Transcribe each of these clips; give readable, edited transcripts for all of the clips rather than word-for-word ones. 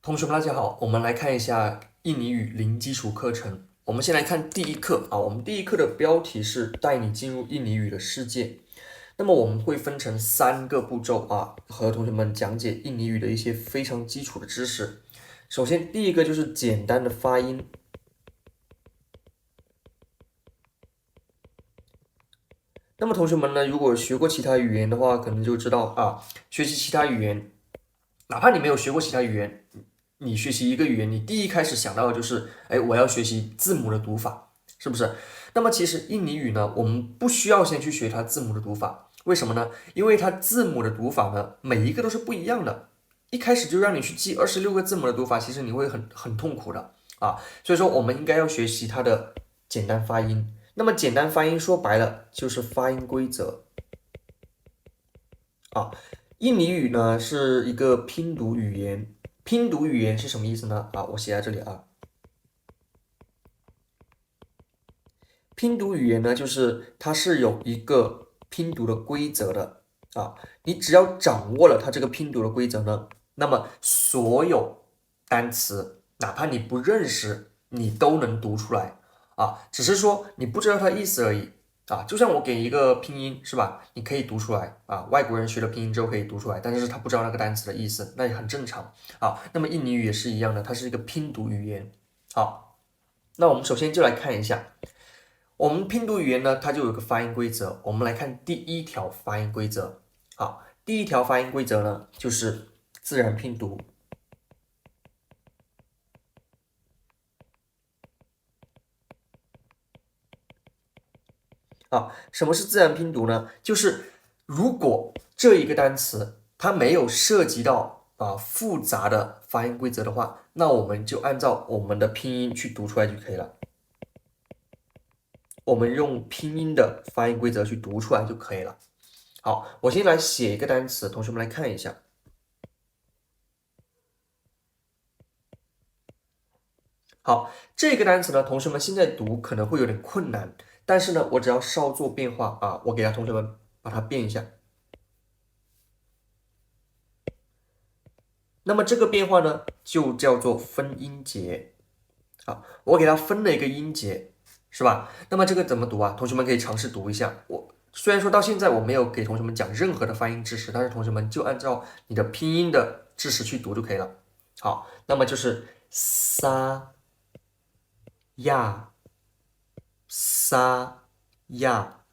同学们，大家好，我们来看一下印尼语零基础课程。我们先来看第一课啊，我们第一课的标题是带你进入印尼语的世界。那么我们会分成3个步骤啊，和同学们讲解印尼语的一些非常基础的知识。首先，第一个就是简单的发音。那么同学们呢，如果学过其他语言的话，可能就知道啊，学习其他语言，哪怕你没有学过其他语言，你学习一个语言，你第一开始想到的就是，哎，我要学习字母的读法，是不是？那么其实印尼语呢，我们不需要先去学它字母的读法，为什么呢？因为它字母的读法呢，每一个都是不一样的，一开始就让你去记26个字母的读法，其实你会很痛苦的啊。所以说，我们应该要学习它的简单发音。那么简单发音说白了就是发音规则啊。印尼语呢是一个拼读语言，拼读语言是什么意思呢？啊，我写在这里啊。拼读语言呢，就是它是有一个拼读的规则的啊。你只要掌握了它这个拼读的规则呢，那么所有单词，哪怕你不认识，你都能读出来啊。只是说你不知道它意思而已啊。就像我给一个拼音是吧，你可以读出来啊。外国人学了拼音之后可以读出来，但是他不知道那个单词的意思，那也很正常啊。那么印尼语也是一样的，它是一个拼读语言。好，那我们首先就来看一下。我们拼读语言呢，它就有个发音规则。我们来看第一条发音规则。好，第一条发音规则呢，就是自然拼读。啊，什么是自然拼读呢？就是如果这一个单词它没有涉及到复杂的发音规则的话，那我们就按照我们的拼音去读出来就可以了。我们用拼音的发音规则去读出来就可以了。好，我先来写一个单词，同学们来看一下。好，这个单词呢，同学们现在读可能会有点困难，但是呢，我只要稍作变化啊，我给同学们把它变一下。那么这个变化呢，就叫做分音节。啊，我给它分了一个音节，是吧？那么这个怎么读啊？同学们可以尝试读一下。我虽然说到现在我没有给同学们讲任何的发音知识，但是同学们就按照你的拼音的知识去读就可以了。好，那么就是沙亚沙亚。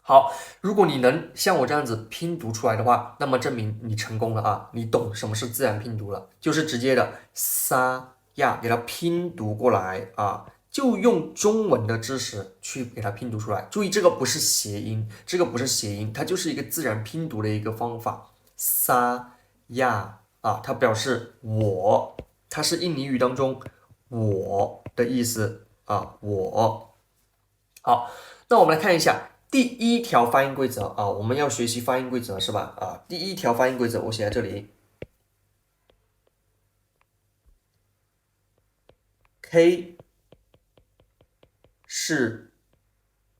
好，如果你能像我这样子拼读出来的话，那么证明你成功了啊！你懂什么是自然拼读了，就是直接的沙亚给它拼读过来啊，就用中文的知识去给它拼读出来。注意，这个不是谐音，这个不是谐音，它就是一个自然拼读的一个方法。沙亚啊，它表示我，它是印尼语当中我的意思啊，我。好，那我们来看一下第一条发音规则啊，我们要学习发音规则是吧？啊，第一条发音规则我写在这里，K 是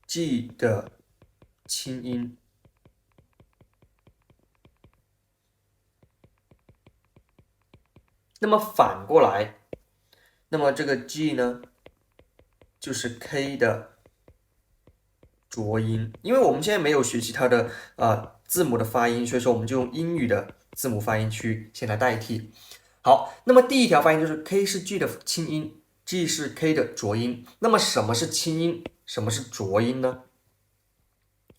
G 的清音。那么反过来，那么这个 G 呢，就是 K 的浊音，因为我们现在没有学习它的字母的发音，所以说我们就用英语的字母发音去先来代替。好，那么第一条发音就是 K 是 G 的清音，G 是 K 的浊音。那么什么是清音，什么是浊音呢？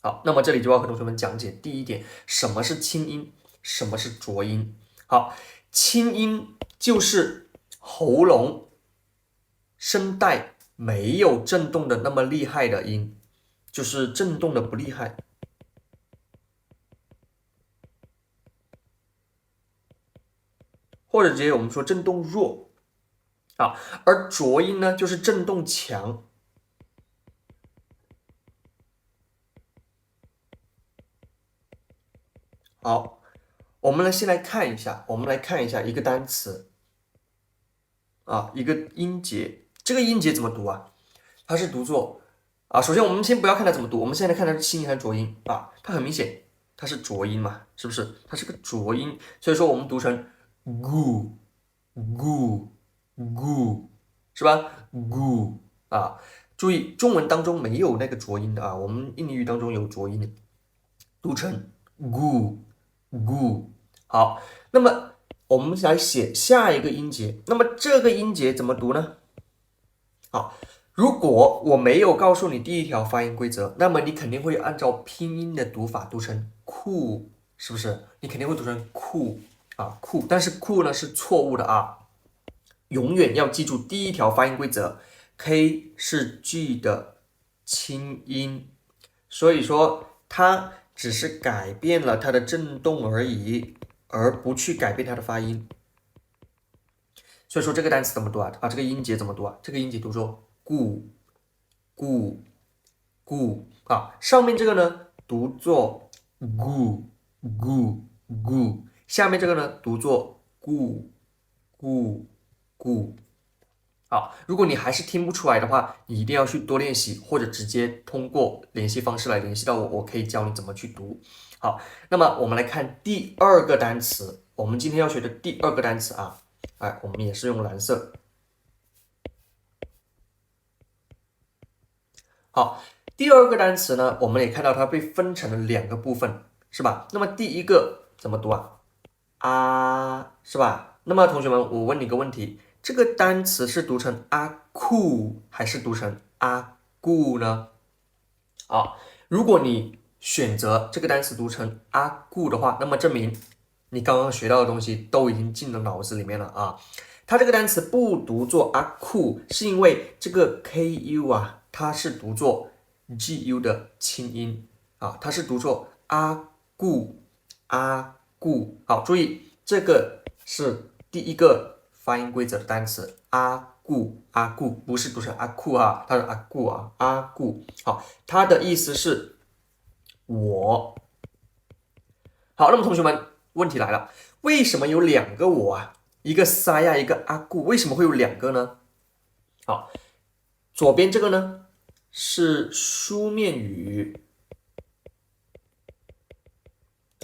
好，那么这里就要和同学们讲解第一点，什么是清音，什么是浊音。好，清音就是喉咙声带没有震动的那么厉害的音，就是震动的不厉害。或者直接我们说震动弱啊，而浊音呢就是震动强。好，我们先来看一下，一个单词啊，一个音节，这个音节怎么读啊？它是读作啊，首先我们先不要看它怎么读，我们现在看它是清音还是浊音啊？它很明显它是浊音嘛，是不是？它是个浊音，所以说我们读成 gu gu gu 是吧？gu 啊，注意中文当中没有那个浊音的啊，我们印尼语当中有浊音，读成 gu gu。好，那么我们来写下一个音节，那么这个音节怎么读呢？好，如果我没有告诉你第一条发音规则，那么你肯定会按照拼音的读法读成酷，是不是？你肯定会读成酷啊酷，但是酷呢是错误的啊，永远要记住第一条发音规则 ，K 是 G 的清音，所以说它只是改变了它的振动而已，而不去改变它的发音。所以说这个单词怎么读啊？这个音节怎么读啊？这个音节读作固固固啊，上面这个呢读作固固固，下面这个呢读作固固固。好，如果你还是听不出来的话，你一定要去多练习，或者直接通过联系方式来联系到我，我可以教你怎么去读。好，那么我们来看第二个单词，我们今天要学的第二个单词啊。哎，我们也是用蓝色。好，第二个单词呢，我们也看到它被分成了两个部分，是吧？那么第一个怎么读啊？啊，是吧？那么同学们，我问你个问题，这个单词是读成阿酷还是读成阿固呢？啊，如果你选择这个单词读成阿固的话，那么证明你刚刚学到的东西都已经进了脑子里面了啊。它这个单词不读作阿酷，是因为这个 ku 啊，它是读作 gu 的清音啊，它是读作阿固阿固。好，注意这个是第一个发音规则的单词阿固阿固，不是读成阿酷啊，它是阿固啊阿固。好，它的意思是我。好，那么同学们，问题来了，为什么有两个我啊？一个沙亚，一个阿固，为什么会有两个呢？好，左边这个呢是书面语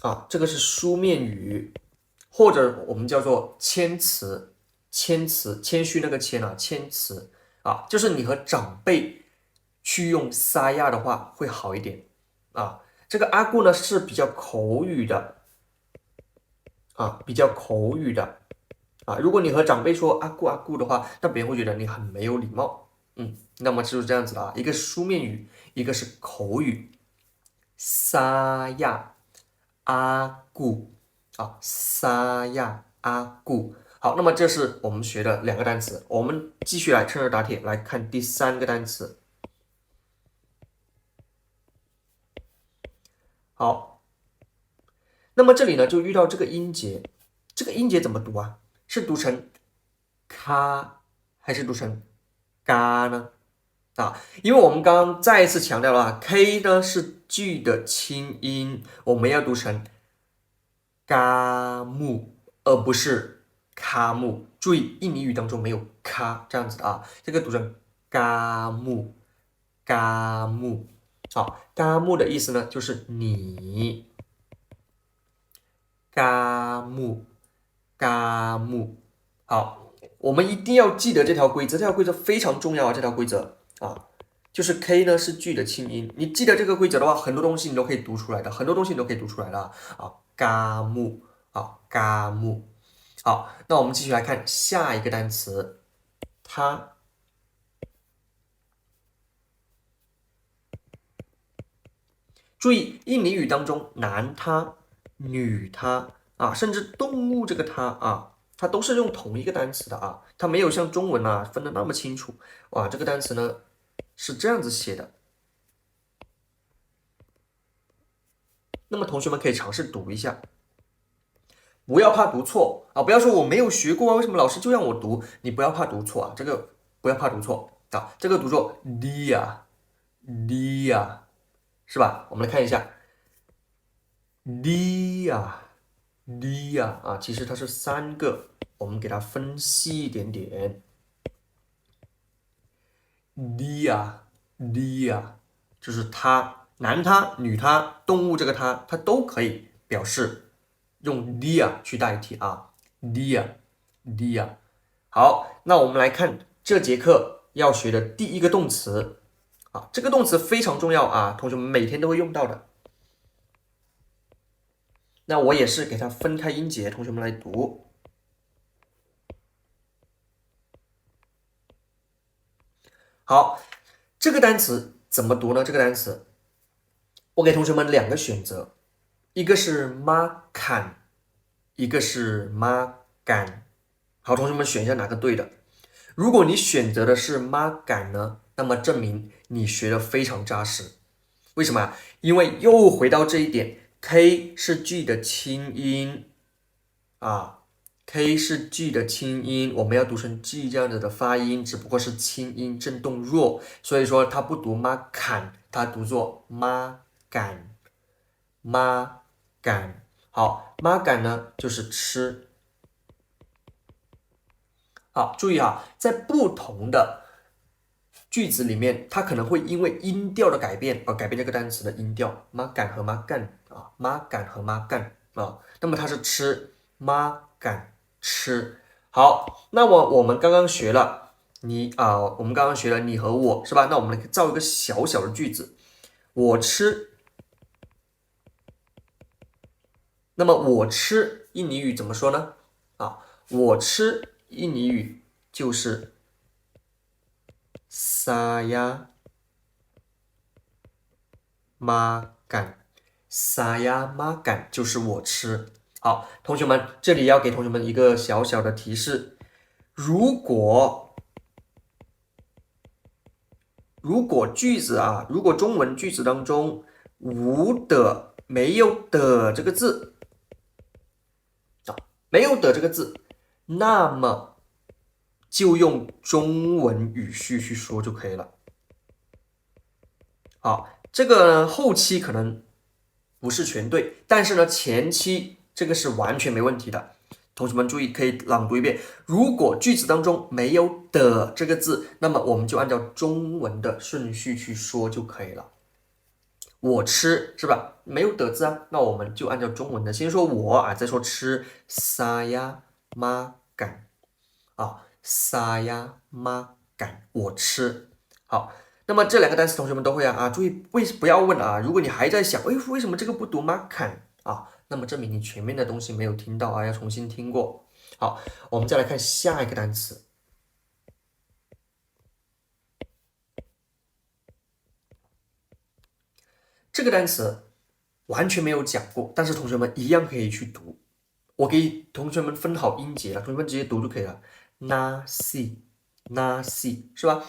啊，这个是书面语，或者我们叫做谦词，谦词，谦虚那个谦啊，谦词啊，就是你和长辈去用沙亚的话会好一点啊。这个阿固呢是比较口语的啊，比较口语的。啊，如果你和长辈说阿固阿固的话，那别人会觉得你很没有礼貌。那么就是这样子的啊，一个书面语，一个是口语。沙亚阿固啊，沙亚阿固。好，那么这是我们学的两个单词，我们继续来趁热打铁来看第三个单词。好，那么这里呢就遇到这个音节，这个音节怎么读啊？是读成咔还是读成嘎呢？啊，因为我们刚刚再一次强调了啊，K 呢是 G 的清音，我们要读成嘎木，而不是卡木。注意，印尼语当中没有卡这样子的啊，这个读成嘎木，嘎木。好，嘎木的意思呢就是你，嘎木，嘎木。好，我们一定要记得这条规则，这条规则非常重要啊，这条规则啊。就是 K 呢是 G 的清音，你记得这个规则的话，很多东西你都可以读出来的，很多东西你都可以读出来的啊。嘎木啊，嘎木。好，那我们继续来看下一个单词，它。注意，印尼语当中男他、女他啊，甚至动物这个它啊，它都是用同一个单词的啊，它没有像中文啊分的那么清楚。哇，这个单词呢是这样子写的。那么同学们可以尝试读一下，不要怕读错啊！不要说我没有学过啊，为什么老师就让我读？你不要怕读错啊，这个不要怕读错啊，这个读作 dia dia 是吧？我们来看一下 dia dia 啊，其实它是三个，我们给它分析一点点 dia dia 就是它，男它、女它、动物这个它，它都可以表示。用 dia 去代替啊 dia dia。好，那我们来看这节课要学的第一个动词啊，这个动词非常重要啊，同学们每天都会用到的。那我也是给它分开音节，同学们来读。好，这个单词怎么读呢？这个单词，我给同学们两个选择，一个是 makan，一个是 makan。好，同学们选一下哪个对的。如果你选择的是 makan 呢，那么证明你学的非常扎实。为什么？因为又回到这一点 ，k 是 g 的清音啊。K 是 G 的清音，我们要读成 G 这样子的发音，只不过是清音震动弱，所以说它不读 makan，它读作 makan。好，makan 呢就是吃。好，注意啊，在不同的句子里面，它可能会因为音调的改变而改变这个单词的音调。makan 和 makan 啊，makan 和 makan 啊，那么它是吃 makan。吃。好，那我们刚刚学了我们刚刚学了你和我是吧？那我们来造一个小小的句子，我吃。那么我吃印尼语怎么说呢？啊，我吃印尼语就是 saya makan。saya makan 就是我吃。好，同学们，这里要给同学们一个小小的提示，如果句子啊，如果中文句子当中无的没有的这个字啊，没有的这个字，那么就用中文语序去说就可以了。好，这个后期可能不是全对，但是呢，前期这个是完全没问题的。同学们注意，可以朗读一遍。如果句子当中没有的这个字，那么我们就按照中文的顺序去说就可以了。我吃是吧？没有的字啊，那我们就按照中文的，先说我啊，再说吃。saya makan 啊，saya makan 我吃。好，那么这两个单词同学们都会啊，注意不要问啊，如果你还在想，为什么这个不读 makan 啊？那么证明你前面的东西没有听到啊，要重新听过。好，我们再来看下一个单词。这个单词完全没有讲过，但是同学们一样可以去读。我给同学们分好音节了，同学们直接读就可以了。nasi 是吧？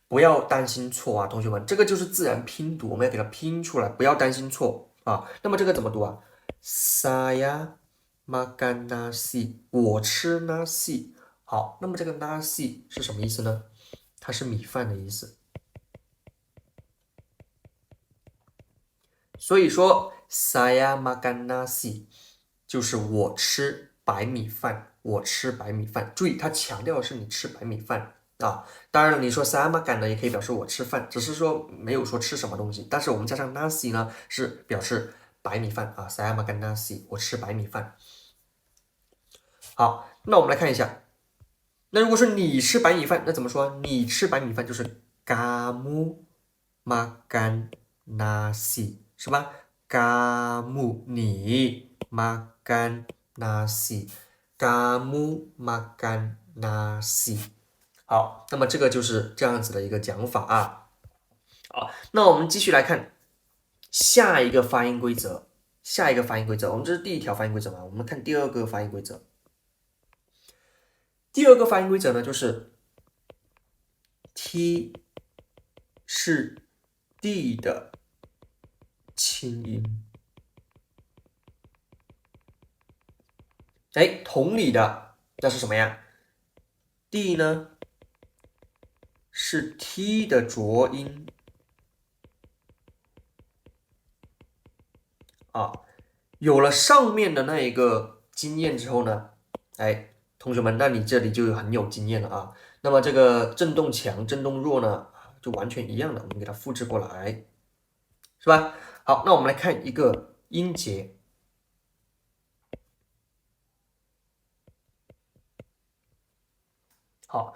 不要担心错啊，同学们，这个就是自然拼读，我们要给它拼出来，不要担心错啊。那么这个怎么读啊？saya makan nasi， 我吃 nasi。好，那么这个 nasi 是什么意思呢？它是米饭的意思。所以说 saya makan nasi 就是我吃白米饭，我吃白米饭。注意，它强调的是你吃白米饭啊。当然了，你说 saya makan 呢，也可以表示我吃饭，只是说没有说吃什么东西。但是我们加上 nasi 呢，是表示白米饭啊。saya makan nasi， 我吃白米饭。好，那我们来看一下，那如果说你吃白米饭，那怎么说？你吃白米饭就是 kamu makan nasi， 是吧？kamu 你 makan nasi，kamu makan nasi。好，那么这个就是这样子的一个讲法啊。好，那我们继续来看下一个发音规则。下一个发音规则，我们这是第一条发音规则嘛？我们看第二个发音规则。第二个发音规则呢，就是 T 是 D 的清音。哎，同理的，那是什么呀 ？D 呢是 T 的浊音啊。有了上面的那一个经验之后呢，哎，同学们，那你这里就很有经验了啊。那么这个震动强、震动弱呢，就完全一样的，我们给它复制过来，是吧？好，那我们来看一个音节。好，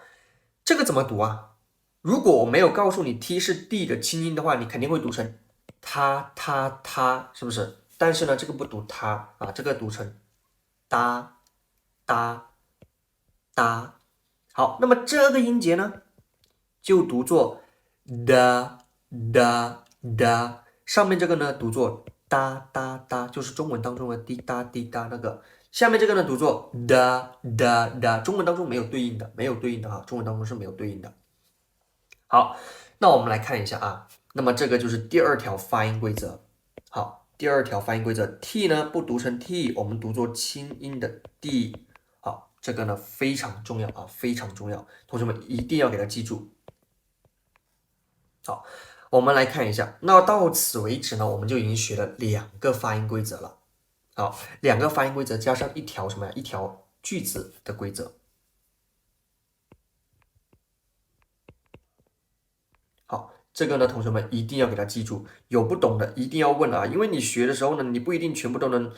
这个怎么读啊？如果我没有告诉你 t 是 d 的清音的话，你肯定会读成他，是不是？但是呢，这个不读他啊，这个读成哒哒哒。好，那么这个音节呢，就读作哒哒哒，上面这个呢读作哒哒哒，就是中文当中的滴答滴答那个。下面这个呢读作哒哒哒，中文当中没有对应的，没有对应的哈，中文当中是没有对应的。好，那我们来看一下啊，那么这个就是第二条发音规则。好，第二条发音规则 t 呢不读成 t， 我们读作清音的 d。好，这个呢非常重要啊，非常重要，同学们一定要给它记住。好，我们来看一下，那到此为止呢，我们就已经学了2个发音规则了。好，2个发音规则加上一条什么呀？一条句子的规则。好，这个呢，同学们一定要给它记住，有不懂的一定要问啊，因为你学的时候呢，你不一定全部都能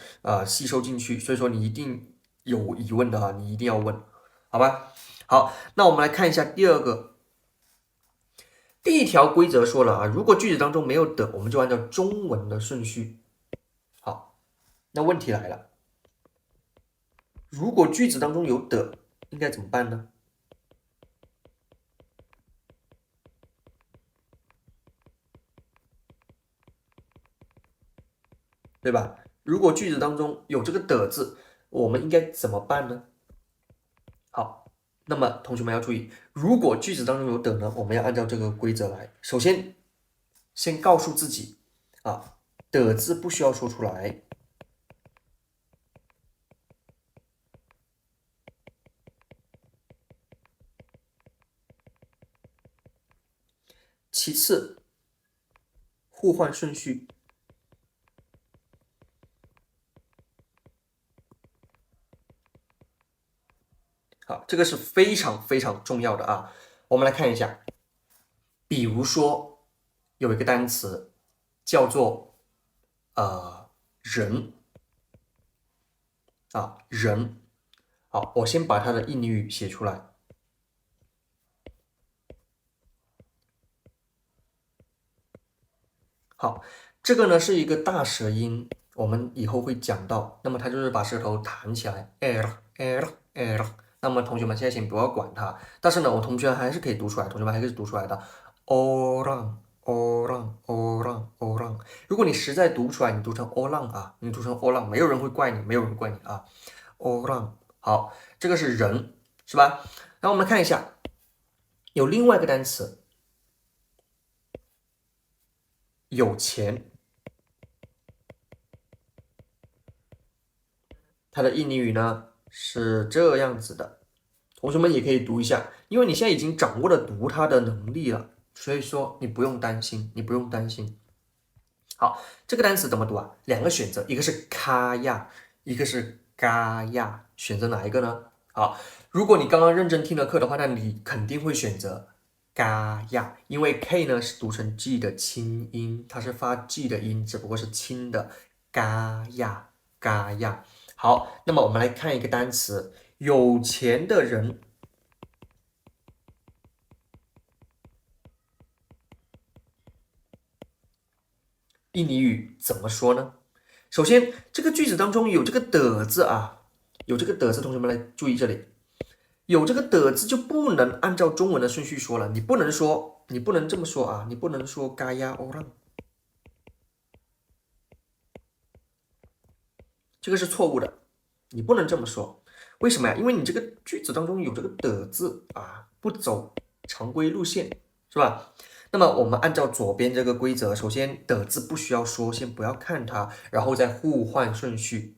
吸收进去，所以说你一定有疑问的哈，你一定要问，好吧？好，那我们来看一下第二个，第一条规则说了啊，如果句子当中没有的，我们就按照中文的顺序。好，那问题来了，如果句子当中有的，应该怎么办呢？对吧？如果句子当中有这个的字，我们应该怎么办呢？好，那么同学们要注意，如果句子当中有的呢，我们要按照这个规则来。首先，先告诉自己啊，的字不需要说出来。其次，互换顺序。好，这个是非常非常重要的啊。我们来看一下，比如说有一个单词叫做人啊人。好，我先把它的印尼语写出来。好，这个呢是一个大舌音，我们以后会讲到。那么它就是把舌头弹起来，l。那么同学们现在先不要管它，但是呢，我同学还是可以读出来，同学们还是读出来的。orang。如果你实在读不出来，你读成 orang 啊，你读成 orang，没有人会怪你，没有人怪你啊。orang。好，这个是人，是吧？然后我们看一下，有另外一个单词。有钱，它的印尼语呢是这样子的，同学们也可以读一下，因为你现在已经掌握了读它的能力了，所以说你不用担心，你不用担心。好，这个单词怎么读啊？2个选择，一个是卡亚，一个是嘎亚，选择哪一个呢？好，如果你刚刚认真听了课的话，那你肯定会选择嘎亚，因为 K 呢是读成 G 的清音，它是发 G 的音，只不过是轻的嘎亚嘎亚。好，那么我们来看一个单词，有钱的人。印尼语怎么说呢？首先，这个句子当中有这个的字啊，有这个的字，同学们来注意这里，有这个的字就不能按照中文的顺序说了，你不能说，你不能这么说啊，你不能说嘎呀欧让，这个是错误的，你不能这么说。为什么呀？因为你这个句子当中有这个的字啊，不走常规路线，是吧？那么我们按照左边这个规则，首先的字不需要说，先不要看它，然后再互换顺序，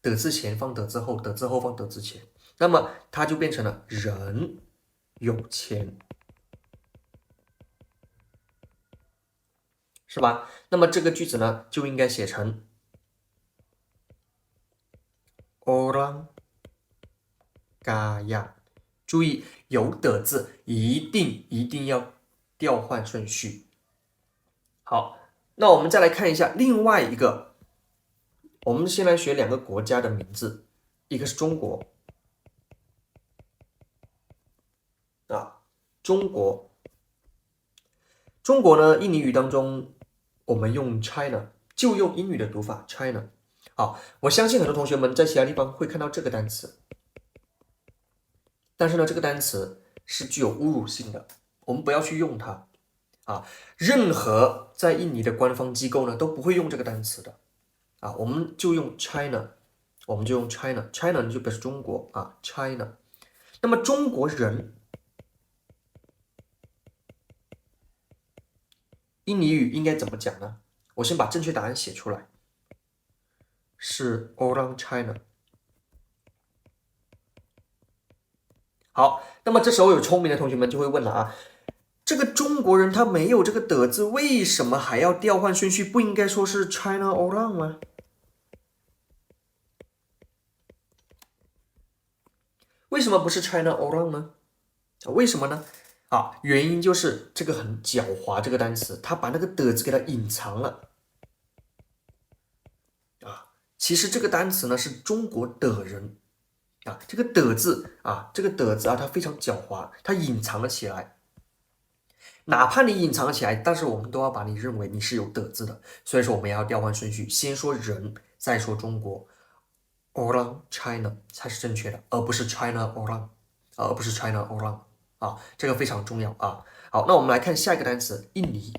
的字前放的字后，的字后放的字前，那么它就变成了人有钱，是吧？那么这个句子呢，就应该写成 orang kaya。注意有的字一定要调换顺序。好，那我们再来看一下另外一个，我们先来学2个国家的名字，一个是中国，啊，中国，中国呢，印尼语当中我们用 China，就用英语的读法 China。好，我相信很多同学们在其他地方会看到这个单词，但是呢，这个单词是具有侮辱性的，我们不要去用它啊。任何在印尼的官方机构呢都不会用这个单词的啊，我们就用 China， 我们就用 China，China 就表示中国啊 ，China。那么中国人，印尼语应该怎么讲呢？我先把正确答案写出来，是 Orang China。好，那么这时候有聪明的同学们就会问了啊，这个中国人他没有这个的字，为什么还要调换顺序？不应该说是 China Orang 吗？为什么不是 China Orang 呢？为什么呢？啊，原因就是这个很狡猾，这个单词，它把那个的字给它隐藏了。啊，其实这个单词呢是中国的人啊，这个的字啊，这个的字啊，它非常狡猾，它隐藏了起来。哪怕你隐藏了起来，但是我们都要把你认为你是有的字的，所以说我们也要调换顺序，先说人，再说中国，Orang China 才是正确的，而不是 China Orang，而不是 China Orang 啊，这个非常重要啊。好，那我们来看下一个单词，印尼。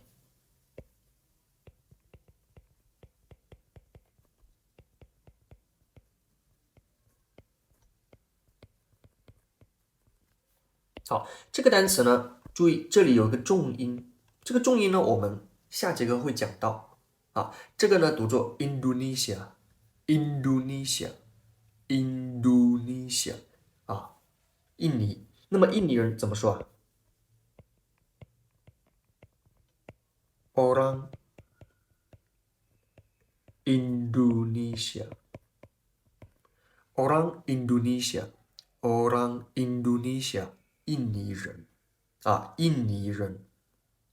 好，这个单词呢，注意这里有一个重音，这个重音呢，我们下节课会讲到啊。这个呢读作 Indonesia，Indonesia，Indonesia 啊，印尼。那么印尼人怎么说啊？Orang Indonesia，Orang Indonesia，Orang Indonesia，印尼人啊，印尼人。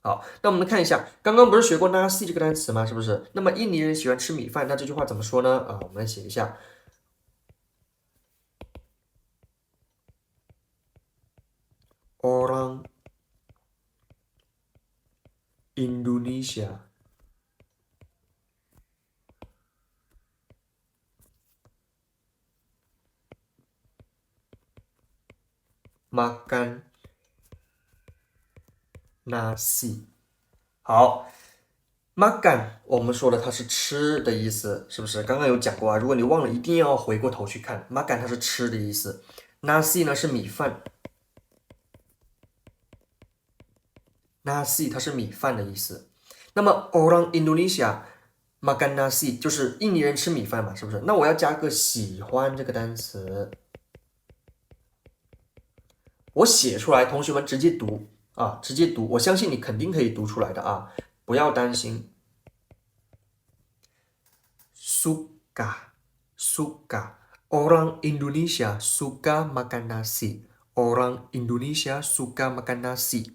好，那我们看一下，刚刚不是学过 nasi 这个单词吗？是不是？那么印尼人喜欢吃米饭，那这句话怎么说呢？啊，我们来写一下 Orang Indonesia makan nasi。好，makan 我们说了它是吃的意思，是不是？刚刚有讲过啊，如果你忘了，一定要回过头去看 makan 它是吃的意思，nasi 呢是米饭，nasi 它是米饭的意思。那么 orang Indonesia makan nasi 就是印尼人吃米饭嘛，是不是？那我要加个喜欢这个单词，我写出来，同学们直接读啊，直接读，我相信你肯定可以读出来的啊，不要担心。Suka, suka. Orang Indonesia suka makan nasi. Orang Indonesia suka makan nasi.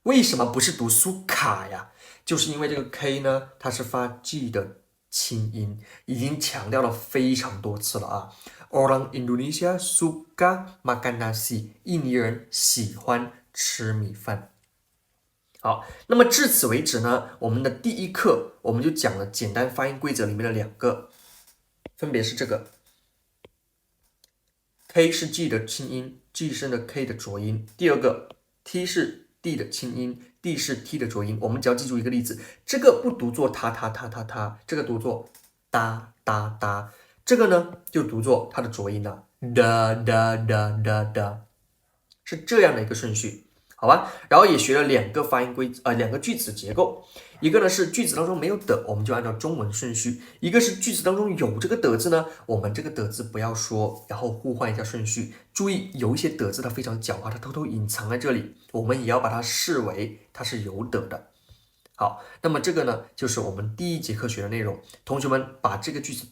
为什么不是读苏卡呀？就是因为这个 K 呢，它是发 G 的清音，已经强调了非常多次了啊。Orang Indonesia suka makan nasi，印尼人喜欢吃米饭。好，那么至此为止呢，我们的第一课我们就讲了简单发音规则里面的两个，分别是这个 K 是 G 的清音，G 是的 K 的浊音。第二个 T 是 D 的清音，D 是 T 的浊音。我们只要记住一个例子，这个不读作它，这个读作哒哒哒，这个呢就读作它的浊音了，哒哒哒哒哒，是这样的一个顺序。好吧，然后也学了两个发音两个句子结构，一个呢是句子当中没有的，我们就按照中文顺序；一个是句子当中有这个的字呢，我们这个的字不要说，然后互换一下顺序。注意，有一些的字它非常狡猾，它偷偷隐藏在这里，我们也要把它视为它是有的。好，那么这个呢就是我们第一节课学的内容，同学们把这个句子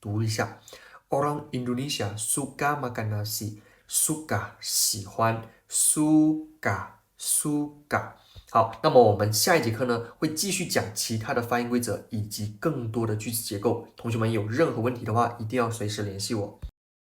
读一下 ：Orang Indonesia suka makan nasi，suka 喜欢。suka。好，那么我们下一节课呢会继续讲其他的发音规则以及更多的句子结构。同学们有任何问题的话，一定要随时联系我。